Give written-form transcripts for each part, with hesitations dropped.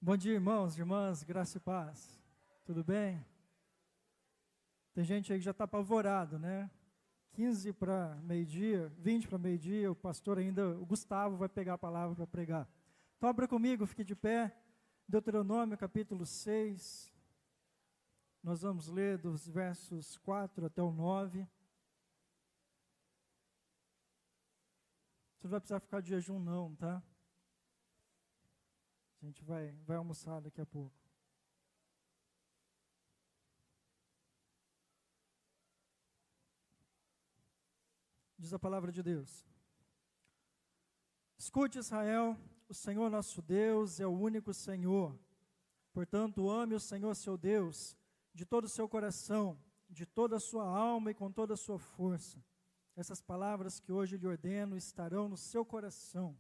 Bom dia, irmãos, irmãs, graça e paz. Tudo bem? Tem gente aí que já está apavorado, né? 15 para meio-dia, 20 para meio-dia, o Gustavo vai pegar a palavra para pregar. Então, abra comigo, fique de pé. Deuteronômio, capítulo 6. Nós vamos ler dos versos 4 até o 9. Você não vai precisar ficar de jejum não, tá? A gente vai almoçar daqui a pouco. Diz a palavra de Deus. Escute, Israel, o Senhor nosso Deus é o único Senhor. Portanto, ame o Senhor seu Deus de todo o seu coração, de toda a sua alma e com toda a sua força. Essas palavras que hoje lhe ordeno estarão no seu coração.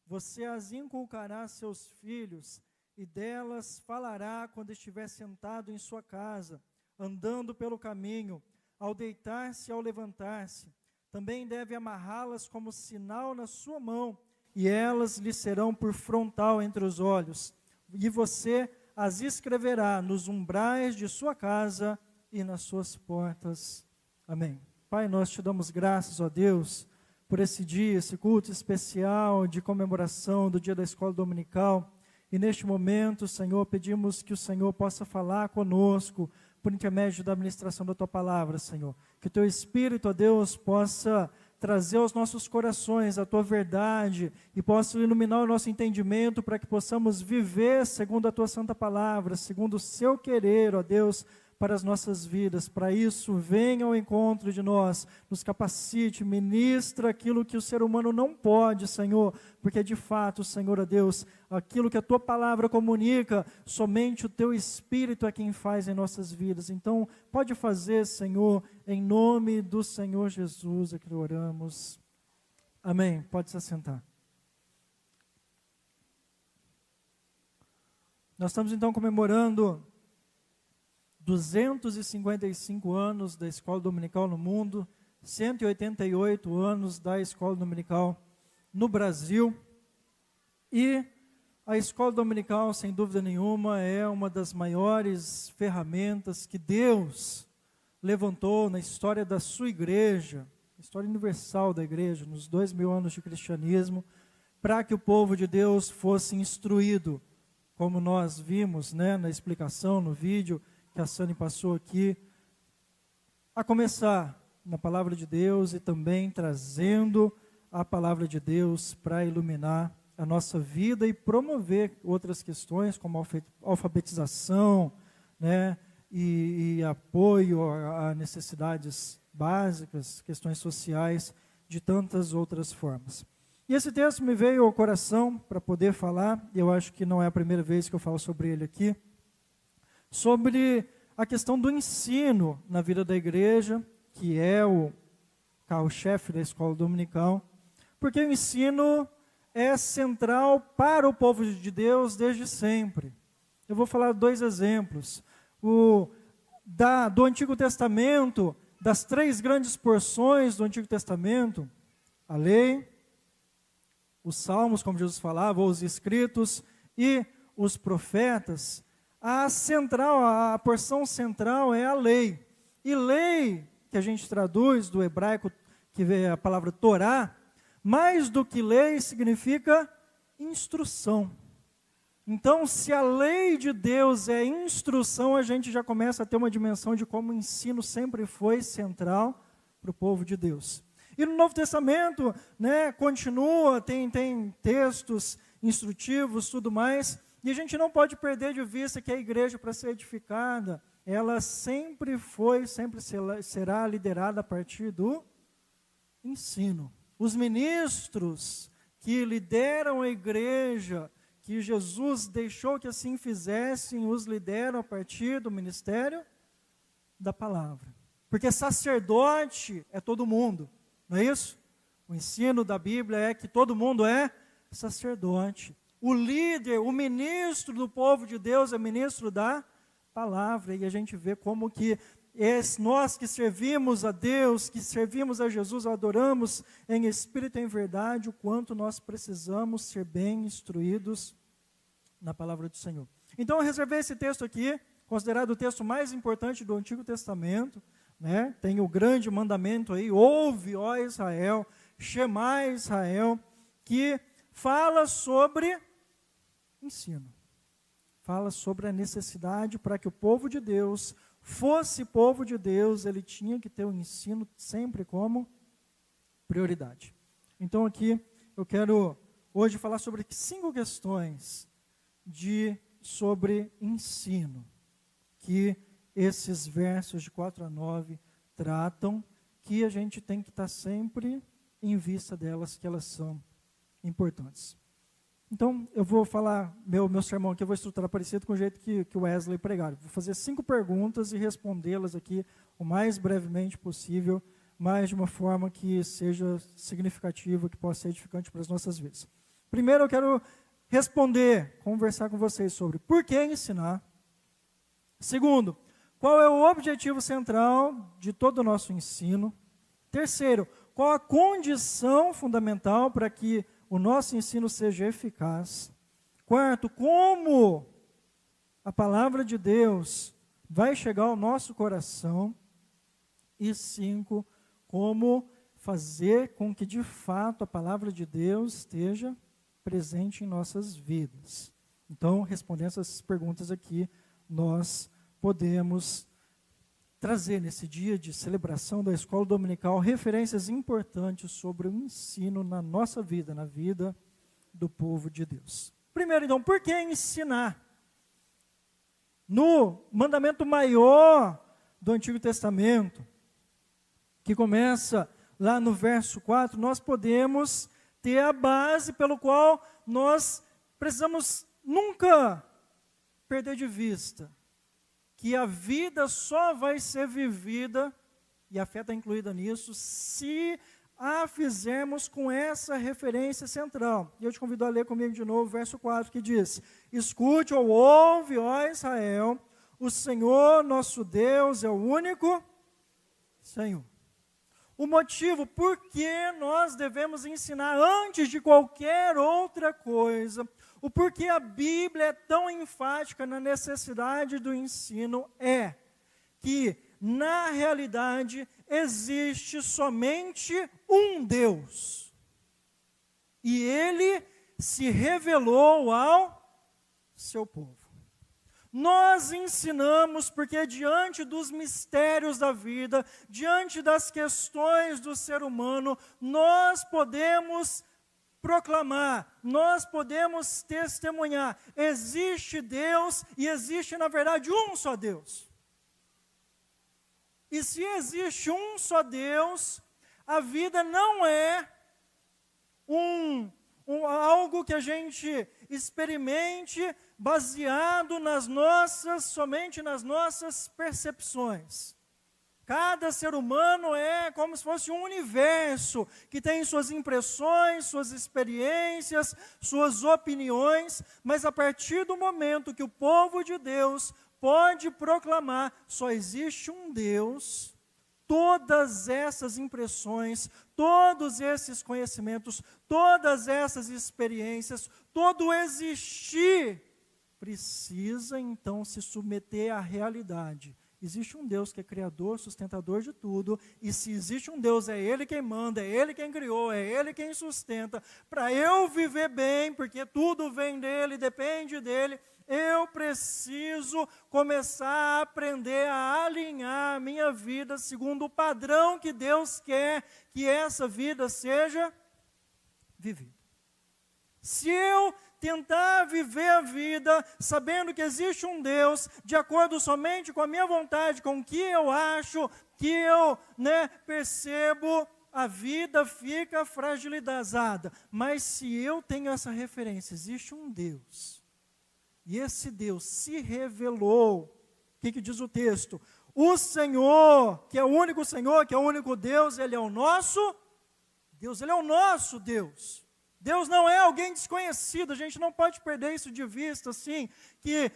Você as inculcará a seus filhos, e delas falará quando estiver sentado em sua casa, andando pelo caminho, ao deitar-se e ao levantar-se. Também deve amarrá-las como sinal na sua mão, e elas lhe serão por frontal entre os olhos. E você as escreverá nos umbrais de sua casa e nas suas portas. Amém. Pai, nós te damos graças, ó Deus, por esse dia, esse culto especial de comemoração do dia da escola dominical. E neste momento, Senhor, pedimos que o Senhor possa falar conosco por intermédio da administração da Tua palavra, Senhor. Que o Teu Espírito, ó Deus, possa trazer aos nossos corações a Tua verdade e possa iluminar o nosso entendimento para que possamos viver segundo a Tua santa palavra, segundo o Seu querer, ó Deus, para as nossas vidas. Para isso, venha ao encontro de nós, nos capacite, ministra aquilo que o ser humano não pode, Senhor, porque de fato, Senhor, ó Deus, aquilo que a Tua palavra comunica, somente o Teu Espírito é quem faz em nossas vidas. Então, pode fazer, Senhor, em nome do Senhor Jesus, é que oramos. Amém. Pode se assentar. Nós estamos então comemorando 255 anos da escola dominical no mundo, 188 anos da escola dominical no Brasil. E a escola dominical, sem dúvida nenhuma, é uma das maiores ferramentas que Deus levantou na história da sua igreja, história universal da igreja, nos 2000 anos de cristianismo, para que o povo de Deus fosse instruído, como nós vimos, né, na explicação, no vídeo que a Sani passou aqui, a começar na palavra de Deus e também trazendo a palavra de Deus para iluminar a nossa vida e promover outras questões como alfabetização, né, e apoio a necessidades básicas, questões sociais, de tantas outras formas. E esse texto me veio ao coração para poder falar, e eu acho que não é a primeira vez que eu falo sobre ele aqui, sobre a questão do ensino na vida da igreja, que é o carro-chefe da escola dominical, porque o ensino é central para o povo de Deus desde sempre. Eu vou falar dois exemplos. Do Antigo Testamento, das 3 grandes porções do Antigo Testamento, a lei, os salmos, como Jesus falava, ou os escritos, e os profetas. A porção central é a lei. E lei, que a gente traduz do hebraico, que vê a palavra Torá, mais do que lei significa instrução. Então, se a lei de Deus é instrução, a gente já começa a ter uma dimensão de como o ensino sempre foi central para o povo de Deus. E no Novo Testamento, né, continua, tem textos instrutivos, tudo mais. E a gente não pode perder de vista que a igreja, para ser edificada, ela sempre será liderada a partir do ensino. Os ministros que lideram a igreja, que Jesus deixou que assim fizessem, os lideram a partir do ministério da palavra. Porque sacerdote é todo mundo, não é isso? O ensino da Bíblia é que todo mundo é sacerdote. O líder, o ministro do povo de Deus é ministro da palavra. E a gente vê como que nós que servimos a Deus, que servimos a Jesus, adoramos em espírito e em verdade, o quanto nós precisamos ser bem instruídos na palavra do Senhor. Então eu reservei esse texto aqui, considerado o texto mais importante do Antigo Testamento, né? Tem o grande mandamento aí, ouve, ó Israel, Shema Israel, que fala sobre ensino. Fala sobre a necessidade para que o povo de Deus fosse povo de Deus, ele tinha que ter o ensino sempre como prioridade. Então aqui eu quero hoje falar sobre 5 questões sobre ensino, que esses versos de 4 a 9 tratam, que a gente tem que estar sempre em vista delas, que elas são importantes. Então, eu vou falar, meu sermão aqui, eu vou estruturar parecido com o jeito que o Wesley pregaram. Vou fazer 5 perguntas e respondê-las aqui o mais brevemente possível, mas de uma forma que seja significativa, que possa ser edificante para as nossas vidas. Primeiro, eu quero conversar com vocês sobre por que ensinar. Segundo, qual é o objetivo central de todo o nosso ensino? Terceiro, qual a condição fundamental para que o nosso ensino seja eficaz? Quarto, como a palavra de Deus vai chegar ao nosso coração? E 5, como fazer com que de fato a palavra de Deus esteja presente em nossas vidas. Então, respondendo essas perguntas aqui, nós podemos trazer nesse dia de celebração da escola dominical referências importantes sobre o ensino na nossa vida, na vida do povo de Deus. Primeiro, então, por que ensinar? No mandamento maior do Antigo Testamento, que começa lá no verso 4, nós podemos ter a base pelo qual nós precisamos nunca perder de vista que a vida só vai ser vivida, e a fé está incluída nisso, se a fizermos com essa referência central. E eu te convido a ler comigo de novo o verso 4, que diz: escute ou ouve, ó Israel, o Senhor nosso Deus é o único Senhor. O motivo por que nós devemos ensinar antes de qualquer outra coisa, o porquê a Bíblia é tão enfática na necessidade do ensino é que, na realidade, existe somente um Deus. E Ele se revelou ao seu povo. Nós ensinamos porque diante dos mistérios da vida, diante das questões do ser humano, nós podemos proclamar, nós podemos testemunhar, existe Deus e existe na verdade um só Deus. E se existe um só Deus, a vida não é algo que a gente experimente baseado somente nas nossas percepções. Cada ser humano é como se fosse um universo que tem suas impressões, suas experiências, suas opiniões, mas a partir do momento que o povo de Deus pode proclamar, só existe um Deus, todas essas impressões, todos esses conhecimentos, todas essas experiências, todo o existir, precisa então se submeter à realidade. Existe um Deus que é criador, sustentador de tudo, e se existe um Deus, é Ele quem manda, é Ele quem criou, é Ele quem sustenta. Para eu viver bem, porque tudo vem dEle, depende dEle, eu preciso começar a aprender a alinhar a minha vida segundo o padrão que Deus quer que essa vida seja vivida. Se eu tentar viver a vida sabendo que existe um Deus, de acordo somente com a minha vontade, com o que eu acho, que eu percebo, a vida fica fragilizada. Mas se eu tenho essa referência, existe um Deus, e esse Deus se revelou, o que diz o texto? O Senhor, que é o único Senhor, que é o único Deus, Ele é o nosso Deus, Ele é o nosso Deus. Deus não é alguém desconhecido, a gente não pode perder isso de vista, assim, que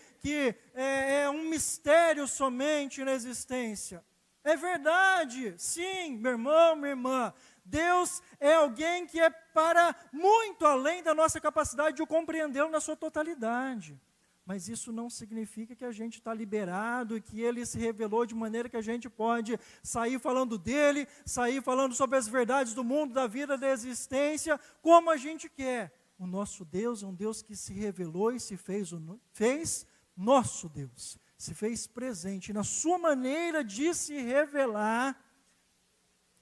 é um mistério somente na existência. É verdade, sim, meu irmão, minha irmã, Deus é alguém que é para muito além da nossa capacidade de o compreendê-lo na sua totalidade. Mas isso não significa que a gente está liberado e que Ele se revelou de maneira que a gente pode sair falando dEle, sair falando sobre as verdades do mundo, da vida, da existência, como a gente quer. O nosso Deus é um Deus que se revelou e se fez nosso Deus, se fez presente. E na sua maneira de se revelar,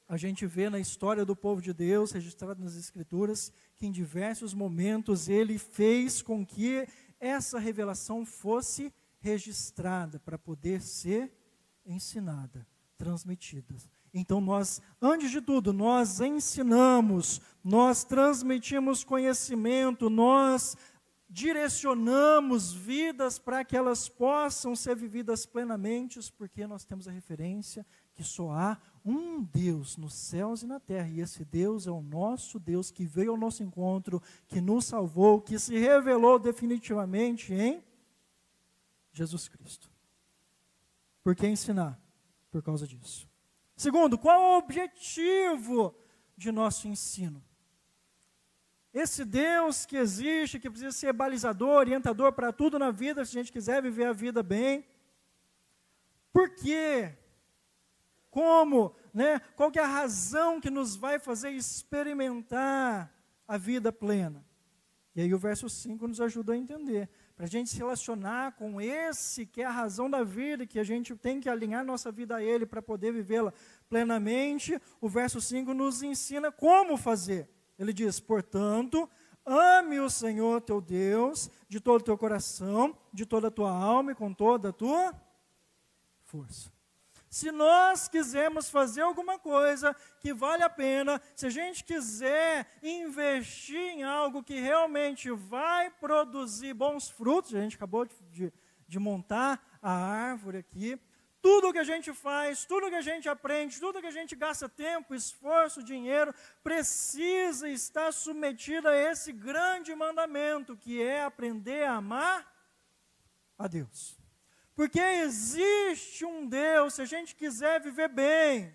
a gente vê na história do povo de Deus, registrado nas Escrituras, que em diversos momentos Ele fez com que essa revelação fosse registrada para poder ser ensinada, transmitida. Então nós, antes de tudo, nós ensinamos, nós transmitimos conhecimento, nós direcionamos vidas para que elas possam ser vividas plenamente, porque nós temos a referência que só há um Deus nos céus e na terra, e esse Deus é o nosso Deus que veio ao nosso encontro, que nos salvou, que se revelou definitivamente em Jesus Cristo. Por que ensinar? Por causa disso. Segundo, qual é o objetivo de nosso ensino? Esse Deus que existe, que precisa ser balizador, orientador para tudo na vida, se a gente quiser viver a vida bem. Por quê? Como? Né? Qual que é a razão que nos vai fazer experimentar a vida plena? E aí o verso 5 nos ajuda a entender. Para a gente se relacionar com esse que é a razão da vida, que a gente tem que alinhar nossa vida a Ele para poder vivê-la plenamente, o verso 5 nos ensina como fazer. Ele diz, portanto, ame o Senhor teu Deus de todo o teu coração, de toda a tua alma e com toda a tua força. Se nós quisermos fazer alguma coisa que vale a pena, se a gente quiser investir em algo que realmente vai produzir bons frutos, a gente acabou de montar a árvore aqui, tudo que a gente faz, tudo que a gente aprende, tudo que a gente gasta tempo, esforço, dinheiro, precisa estar submetido a esse grande mandamento, que é aprender a amar a Deus. Porque existe um Deus, se a gente quiser viver bem,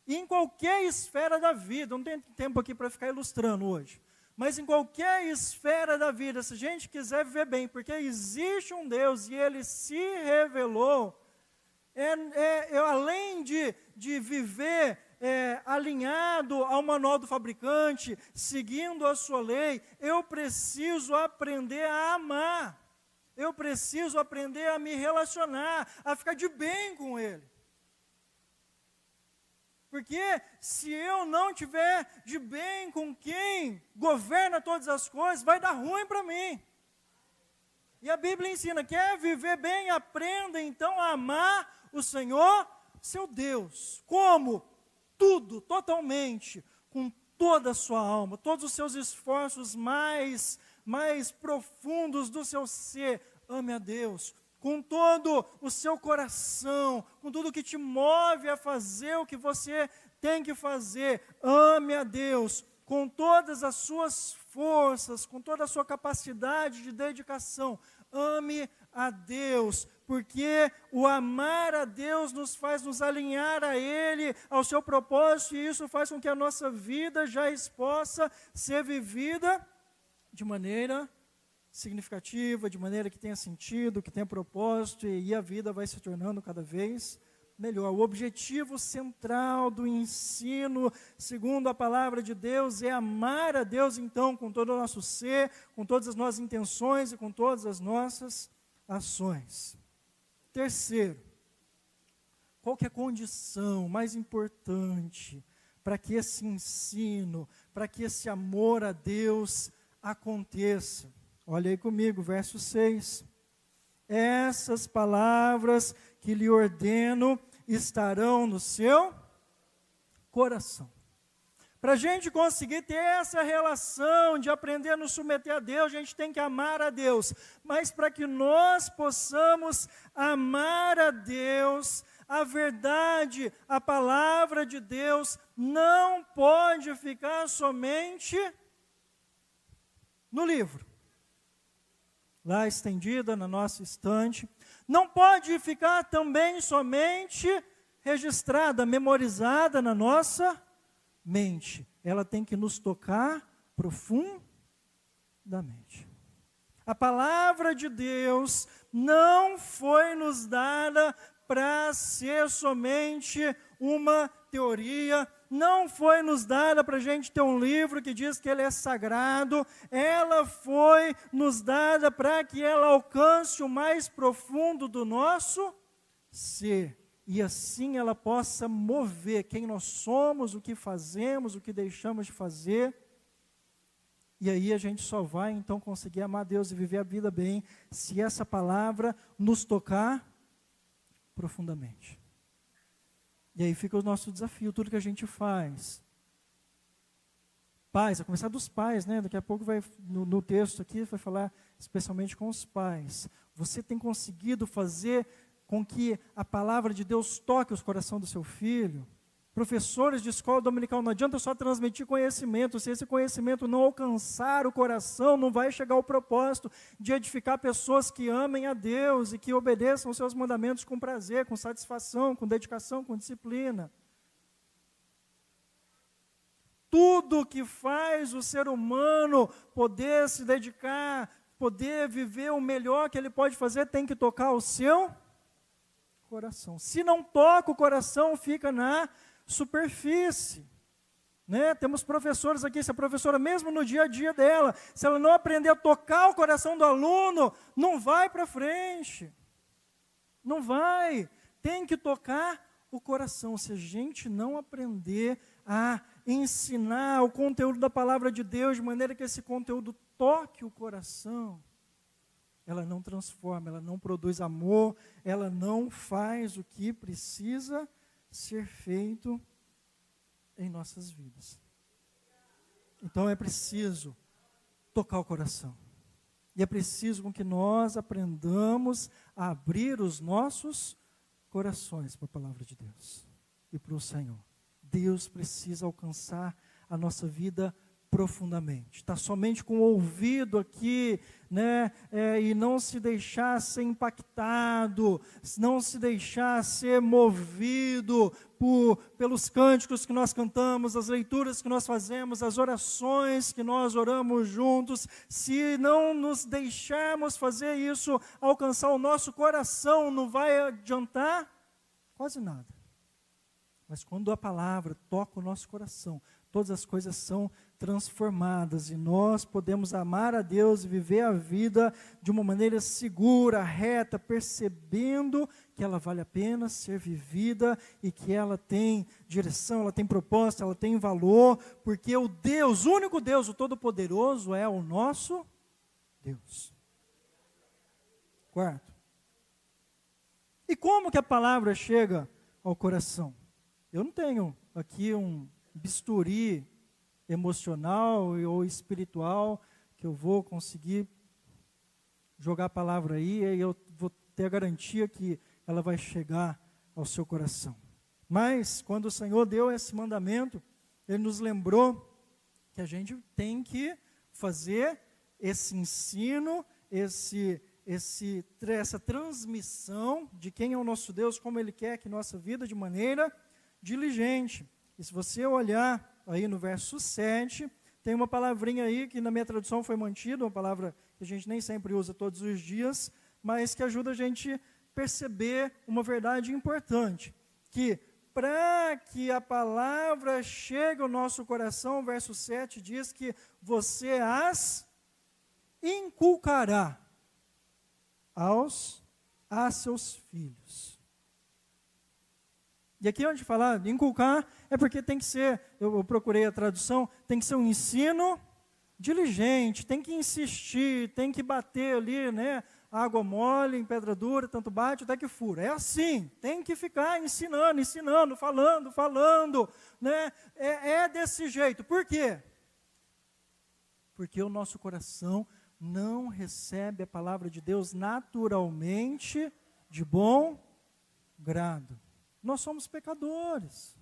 em qualquer esfera da vida, não tem tempo aqui para ficar ilustrando hoje, mas em qualquer esfera da vida, se a gente quiser viver bem, porque existe um Deus e Ele se revelou, além de viver alinhado ao manual do fabricante, seguindo a sua lei, eu preciso aprender a amar. Eu preciso aprender a me relacionar, a ficar de bem com Ele. Porque se eu não tiver de bem com quem governa todas as coisas, vai dar ruim para mim. E a Bíblia ensina, quer viver bem, aprenda então a amar o Senhor, seu Deus. Como? Tudo, totalmente, com toda a sua alma, todos os seus esforços mais profundos do seu ser. Ame a Deus com todo o seu coração, com tudo que te move a fazer o que você tem que fazer. Ame a Deus com todas as suas forças, com toda a sua capacidade de dedicação. Ame a Deus, porque o amar a Deus nos faz nos alinhar a Ele, ao seu propósito, e isso faz com que a nossa vida já possa ser vivida de maneira significativa, de maneira que tenha sentido, que tenha propósito, e a vida vai se tornando cada vez melhor. O objetivo central do ensino, segundo a palavra de Deus, é amar a Deus, então, com todo o nosso ser, com todas as nossas intenções e com todas as nossas ações. Terceiro, qual que é a condição mais importante para que esse ensino, para que esse amor a Deus aconteça? Olha aí comigo, verso 6. Essas palavras que lhe ordeno estarão no seu coração. Para a gente conseguir ter essa relação de aprender a nos submeter a Deus, a gente tem que amar a Deus. Mas para que nós possamos amar a Deus, a verdade, a palavra de Deus, não pode ficar somente no livro, lá estendida na nossa estante, não pode ficar também somente registrada, memorizada na nossa ela tem que nos tocar profundamente. A palavra de Deus não foi nos dada para ser somente uma teoria, não foi nos dada para a gente ter um livro que diz que ele é sagrado, ela foi nos dada para que ela alcance o mais profundo do nosso ser, e assim ela possa mover quem nós somos, o que fazemos, o que deixamos de fazer. E aí a gente só vai então conseguir amar Deus e viver a vida bem, se essa palavra nos tocar profundamente. E aí fica o nosso desafio, tudo que a gente faz. Pais, a começar dos pais, né? Daqui a pouco vai, no texto aqui, vai falar especialmente com os pais. Você tem conseguido fazer com que a palavra de Deus toque o coração do seu filho? Professores de escola dominical, não adianta só transmitir conhecimento, se esse conhecimento não alcançar o coração, não vai chegar ao propósito de edificar pessoas que amem a Deus e que obedeçam os seus mandamentos com prazer, com satisfação, com dedicação, com disciplina. Tudo que faz o ser humano poder se dedicar, poder viver o melhor que ele pode fazer, tem que tocar o seu coração. Se não toca o coração, fica na superfície, né? Temos professores aqui, se a professora mesmo no dia a dia dela, se ela não aprender a tocar o coração do aluno, não vai para frente, não vai, tem que tocar o coração. Se a gente não aprender a ensinar o conteúdo da palavra de Deus, de maneira que esse conteúdo toque o coração, ela não transforma, ela não produz amor, ela não faz o que precisa ser feito em nossas vidas. Então é preciso tocar o coração. E é preciso com que nós aprendamos a abrir os nossos corações para a palavra de Deus e para o Senhor. Deus precisa alcançar a nossa vida profundamente. Está somente com o ouvido aqui, né, e não se deixar ser impactado, não se deixar ser movido pelos cânticos que nós cantamos, as leituras que nós fazemos, as orações que nós oramos juntos. Se não nos deixarmos fazer isso, alcançar o nosso coração, não vai adiantar quase nada. Mas quando a palavra toca o nosso coração, todas as coisas são transformadas e nós podemos amar a Deus e viver a vida de uma maneira segura, reta, percebendo que ela vale a pena ser vivida e que ela tem direção, ela tem propósito, ela tem valor, porque o Deus, o único Deus, o Todo-Poderoso é o nosso Deus. Quarto. E como que a palavra chega ao coração? Eu não tenho aqui um bisturi emocional ou espiritual que eu vou conseguir jogar a palavra aí e eu vou ter a garantia que ela vai chegar ao seu coração. Mas quando o Senhor deu esse mandamento, Ele nos lembrou que a gente tem que fazer esse ensino, essa transmissão de quem é o nosso Deus, como Ele quer que nossa vida de maneira diligente. E se você olhar aí no verso 7, tem uma palavrinha aí que na minha tradução foi mantida, uma palavra que a gente nem sempre usa todos os dias, mas que ajuda a gente a perceber uma verdade importante, que para que a palavra chegue ao nosso coração, o verso 7 diz que você as inculcará a seus filhos. E aqui onde falar inculcar, é porque tem que ser, eu procurei a tradução, tem que ser um ensino diligente, tem que insistir, tem que bater ali, né, água mole em pedra dura, tanto bate até que fura. É assim, tem que ficar ensinando, falando, né, é desse jeito. Por quê? Porque o nosso coração não recebe a palavra de Deus naturalmente, de bom grado. Nós somos pecadores,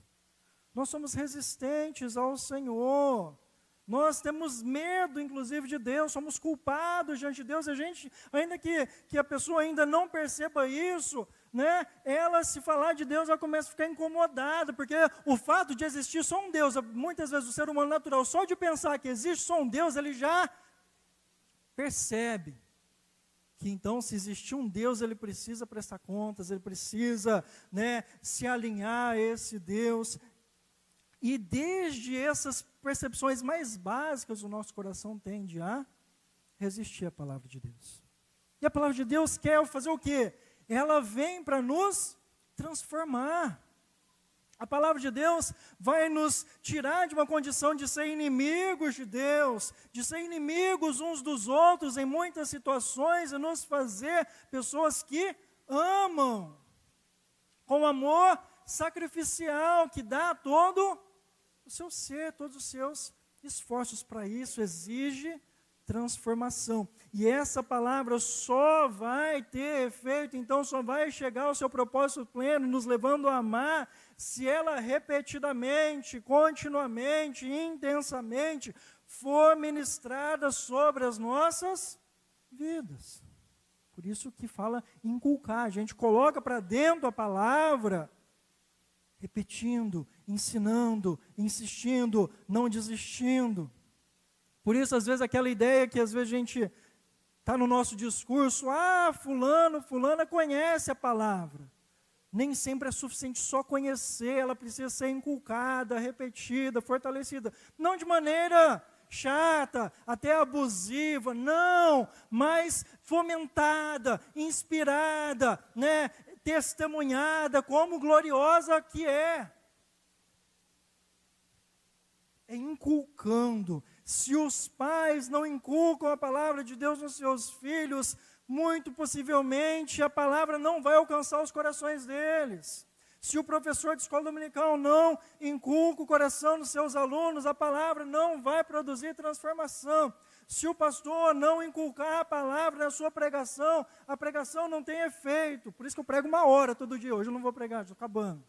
nós somos resistentes ao Senhor, nós temos medo, inclusive, de Deus, somos culpados diante de Deus, a gente, ainda que a pessoa ainda não perceba isso, né, ela, se falar de Deus, ela começa a ficar incomodada, porque o fato de existir só um Deus, muitas vezes o ser humano natural, só de pensar que existe só um Deus, ele já percebe que então, se existir um Deus, ele precisa prestar contas, ele precisa, né, se alinhar a esse Deus. E desde essas percepções mais básicas, o nosso coração tende a resistir à palavra de Deus. E a palavra de Deus quer fazer o quê? Ela vem para nos transformar. A palavra de Deus vai nos tirar de uma condição de ser inimigos de Deus, de ser inimigos uns dos outros em muitas situações, e nos fazer pessoas que amam, com amor sacrificial, que dá todo o seu ser, todos os seus esforços para isso. Exige transformação. E essa palavra só vai ter efeito, então só vai chegar ao seu propósito pleno, nos levando a amar, se ela repetidamente, continuamente, intensamente for ministrada sobre as nossas vidas. Por isso que fala inculcar, a gente coloca para dentro a palavra, repetindo, ensinando, insistindo, não desistindo. Por isso, às vezes, aquela ideia que às vezes a gente está no nosso discurso, fulana conhece a palavra. Nem sempre é suficiente só conhecer, ela precisa ser inculcada, repetida, fortalecida. Não de maneira chata, até abusiva, não, mas fomentada, inspirada, né, testemunhada, como gloriosa que é. É inculcando. Se os pais não inculcam a palavra de Deus nos seus filhos, muito possivelmente a palavra não vai alcançar os corações deles. Se o professor de escola dominical não inculca o coração dos seus alunos, a palavra não vai produzir transformação. Se o pastor não inculcar a palavra na sua pregação, a pregação não tem efeito. Por isso que eu prego 1 hora todo dia. Hoje eu não vou pregar, estou acabando.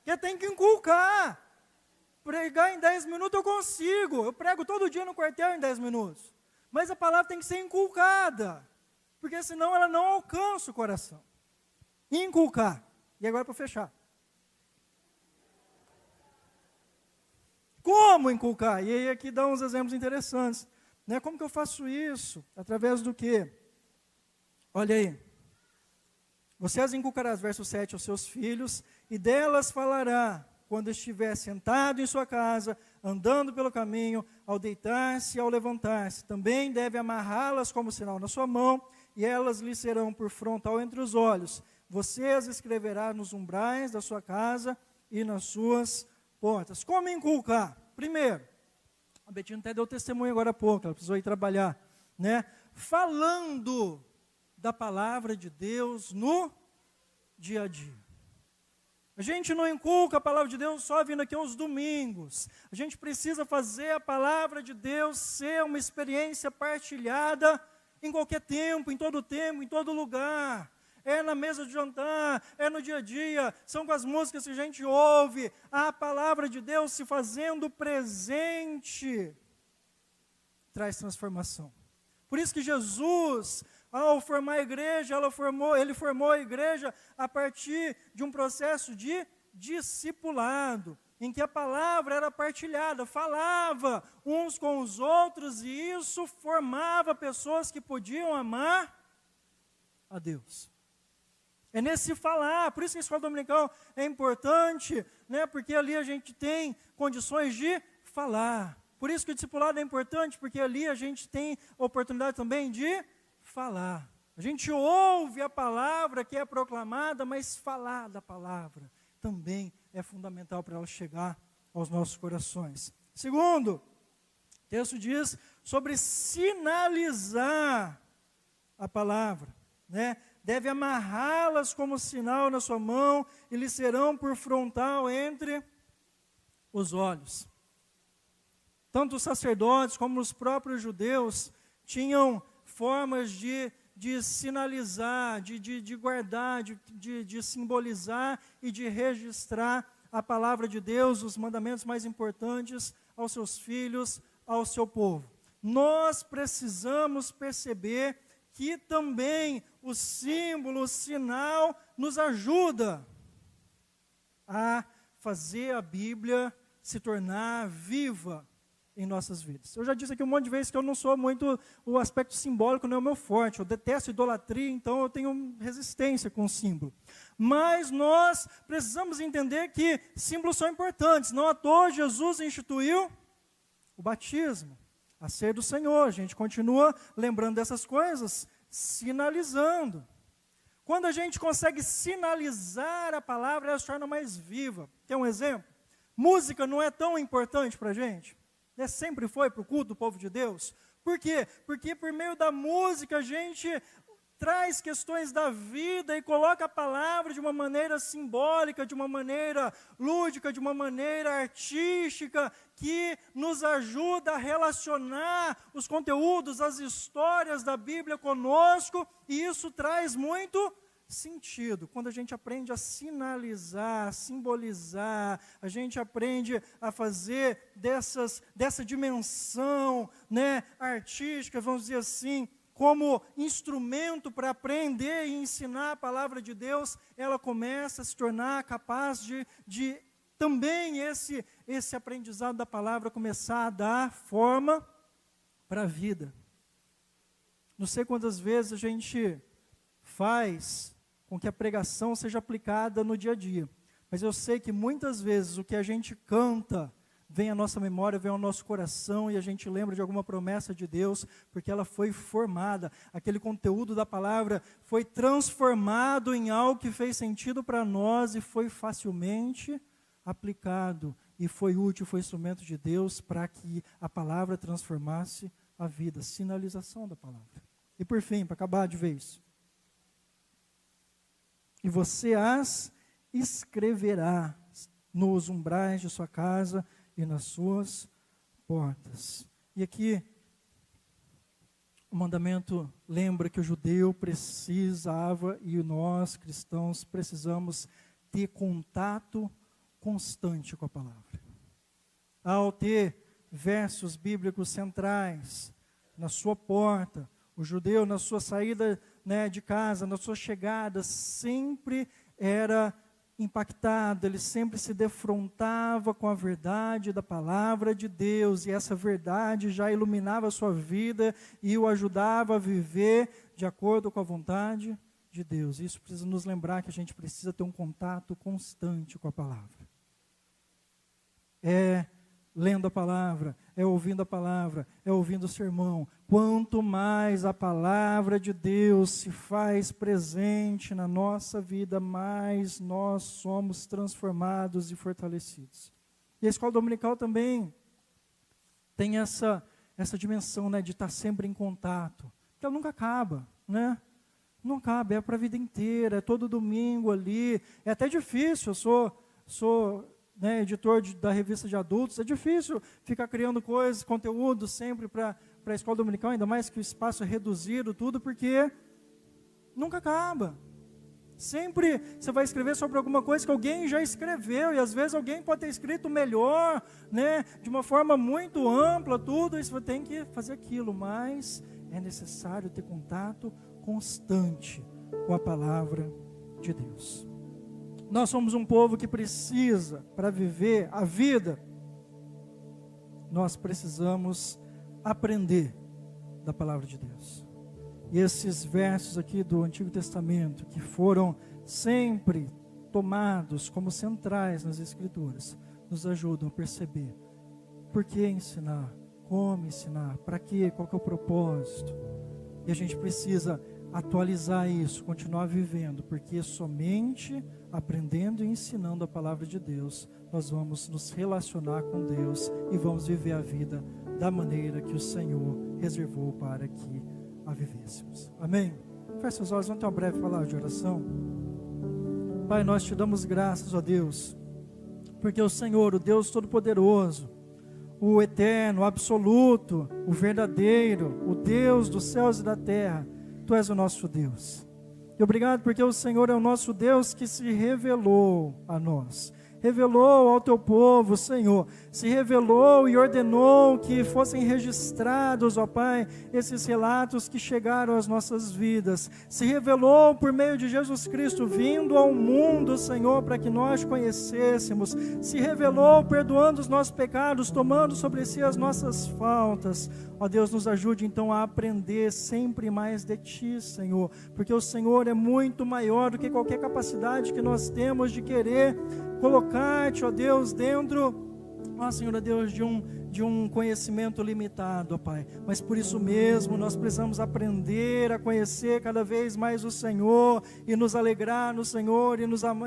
Porque tem que inculcar. Pregar em 10 minutos eu consigo. Eu prego todo dia no quartel em 10 minutos. Mas a palavra tem que ser inculcada. Porque senão ela não alcança o coração. Inculcar. E agora para fechar. Como inculcar? E aí aqui dá uns exemplos interessantes. Né? Como que eu faço isso? Através do quê? Olha aí. Você as inculcarás, verso 7, aos seus filhos, e delas falará quando estiver sentado em sua casa, andando pelo caminho, ao deitar-se e ao levantar-se. Também deve amarrá-las como sinal na sua mão, e elas lhe serão por frontal entre os olhos. Você as escreverá nos umbrais da sua casa e nas suas portas. Como inculcar? Primeiro, a Betina até deu testemunho agora há pouco, ela precisou ir trabalhar, né? Falando da palavra de Deus no dia a dia. A gente não inculca a palavra de Deus só vindo aqui aos domingos. A gente precisa fazer a palavra de Deus ser uma experiência partilhada em qualquer tempo, em todo lugar. É na mesa de jantar, é no dia a dia, são com as músicas que a gente ouve, a palavra de Deus se fazendo presente, traz transformação. Por isso que Jesus, ao formar a igreja, ele formou a igreja a partir de um processo de discipulado, em que a palavra era partilhada, falava uns com os outros, e isso formava pessoas que podiam amar a Deus. É nesse falar, por isso que a escola dominical é importante, né? Porque ali a gente tem condições de falar. Por isso que o discipulado é importante, porque ali a gente tem oportunidade também de falar. A gente ouve a palavra que é proclamada, mas falar da palavra também é fundamental para ela chegar aos nossos corações. Segundo, o texto diz sobre sinalizar a palavra, né? Deve amarrá-las como sinal na sua mão e lhe serão por frontal entre os olhos. Tanto os sacerdotes como os próprios judeus tinham formas de sinalizar, de guardar, de simbolizar e de registrar a palavra de Deus, os mandamentos mais importantes aos seus filhos, ao seu povo. Nós precisamos perceber que também o símbolo, o sinal, nos ajuda a fazer a Bíblia se tornar viva em nossas vidas. Eu já disse aqui um monte de vezes que eu não sou muito, o aspecto simbólico não é o meu forte, eu detesto idolatria, então eu tenho resistência com o símbolo. Mas nós precisamos entender que símbolos são importantes. Não à toa Jesus instituiu o batismo, a ceia do Senhor. A gente continua lembrando dessas coisas, sinalizando. Quando a gente consegue sinalizar a palavra, ela se torna mais viva. Quer um exemplo? Música não é tão importante para a gente. Sempre foi para o culto do povo de Deus. Por quê? Porque por meio da música a gente traz questões da vida e coloca a palavra de uma maneira simbólica, de uma maneira lúdica, de uma maneira artística, que nos ajuda a relacionar os conteúdos, as histórias da Bíblia conosco, e isso traz muito sentido. Quando a gente aprende a sinalizar, a simbolizar, a gente aprende a fazer dessa dimensão, né, artística, vamos dizer assim, como instrumento para aprender e ensinar a palavra de Deus, ela começa a se tornar capaz de também esse aprendizado da palavra começar a dar forma para a vida. Não sei quantas vezes a gente faz com que a pregação seja aplicada no dia a dia, mas eu sei que muitas vezes o que a gente canta vem à nossa memória, vem ao nosso coração, e a gente lembra de alguma promessa de Deus, porque ela foi formada, aquele conteúdo da palavra foi transformado em algo que fez sentido para nós, e foi facilmente aplicado, e foi útil, foi instrumento de Deus, para que a palavra transformasse a vida, sinalização da palavra. E por fim, para acabar de vez, e você as escreverá nos umbrais de sua casa e nas suas portas. E aqui, o mandamento lembra que o judeu precisava, e nós, cristãos, precisamos ter contato constante com a palavra. Ao ter versos bíblicos centrais na sua porta, o judeu, na sua saída, né, de casa, na sua chegada, sempre era impactado, ele sempre se defrontava com a verdade da palavra de Deus, e essa verdade já iluminava a sua vida e o ajudava a viver de acordo com a vontade de Deus. Isso precisa nos lembrar que a gente precisa ter um contato constante com a palavra. É lendo a palavra, é ouvindo a palavra, é ouvindo o sermão. Quanto mais a palavra de Deus se faz presente na nossa vida, mais nós somos transformados e fortalecidos. E a escola dominical também tem essa dimensão, né, de estar sempre em contato, porque ela nunca acaba, né? Não acaba, é para a vida inteira, é todo domingo ali. É até difícil, eu sou né, editor da revista de adultos, é difícil ficar criando coisas, conteúdo sempre para a escola dominical, ainda mais que o espaço é reduzido, tudo, porque nunca acaba. Sempre você vai escrever sobre alguma coisa que alguém já escreveu, e às vezes alguém pode ter escrito melhor, né, de uma forma muito ampla, tudo, e você tem que fazer aquilo, mas é necessário ter contato constante com a palavra de Deus. Nós somos um povo que precisa, para viver a vida, nós precisamos aprender da palavra de Deus. E esses versos aqui do Antigo Testamento, que foram sempre tomados como centrais nas Escrituras, nos ajudam a perceber por que ensinar, como ensinar, para quê, qual que é o propósito. E a gente precisa atualizar isso, continuar vivendo, porque somente aprendendo e ensinando a palavra de Deus, nós vamos nos relacionar com Deus e vamos viver a vida da maneira que o Senhor reservou para que a vivêssemos. Amém? Feche seus olhos, vamos ter uma breve palavra de oração. Pai, nós te damos graças, ó Deus, porque o Senhor, o Deus Todo-Poderoso, o eterno, o absoluto, o verdadeiro, o Deus dos céus e da terra, Tu és o nosso Deus. E obrigado porque o Senhor é o nosso Deus que se revelou a nós. revelou ao teu povo, Senhor, se revelou e ordenou que fossem registrados, ó Pai, esses relatos que chegaram às nossas vidas, se revelou por meio de Jesus Cristo vindo ao mundo, Senhor, para que nós conhecêssemos, se revelou perdoando os nossos pecados, tomando sobre si as nossas faltas. Ó Deus, nos ajude então a aprender sempre mais de Ti, Senhor, porque o Senhor é muito maior do que qualquer capacidade que nós temos de querer colocar-te, ó Deus, dentro, ó Senhor, ó Deus, de um conhecimento limitado, ó Pai, mas por isso mesmo nós precisamos aprender a conhecer cada vez mais o Senhor, e nos alegrar no Senhor,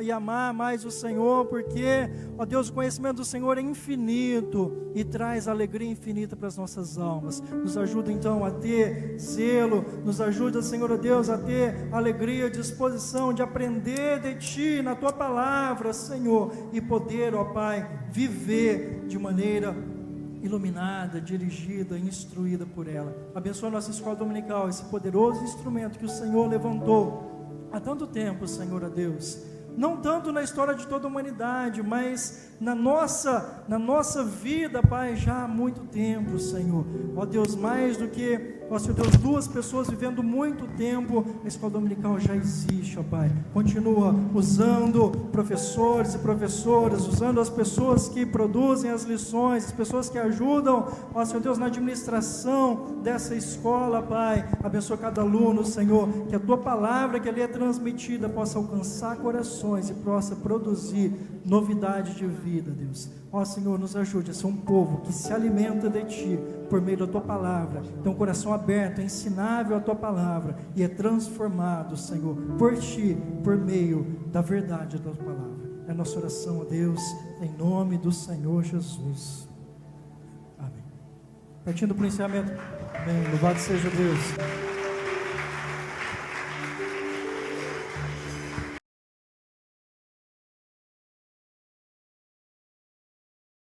e amar mais o Senhor, porque, ó Deus, o conhecimento do Senhor é infinito, e traz alegria infinita para as nossas almas. Nos ajuda então a ter zelo, nos ajuda, Senhor, ó Deus, a ter alegria, disposição de aprender de Ti, na Tua palavra, Senhor, e poder, ó Pai, viver de maneira iluminada, dirigida, instruída por ela. Abençoa a nossa escola dominical, esse poderoso instrumento que o Senhor levantou há tanto tempo, Senhor, a Deus, não tanto na história de toda a humanidade, mas na nossa vida, Pai, já há muito tempo, Senhor. Ó Deus, mais do que, ó Senhor Deus, 2 pessoas vivendo muito tempo, a escola dominical já existe, ó Pai. Continua usando professores e professoras, usando as pessoas que produzem as lições, as pessoas que ajudam, ó Senhor Deus, na administração dessa escola, Pai. Abençoa cada aluno, Senhor, que a Tua palavra que ali é transmitida possa alcançar corações e possa produzir novidade de vida, Deus. Ó Senhor, nos ajude a ser um povo que se alimenta de Ti por meio da Tua palavra, tem um coração aberto, é ensinável a Tua palavra e é transformado, Senhor, por Ti, por meio da verdade da Tua palavra. É a nossa oração, ó Deus, em nome do Senhor Jesus. Amém. Partindo para o encerramento. Amém. Louvado seja Deus.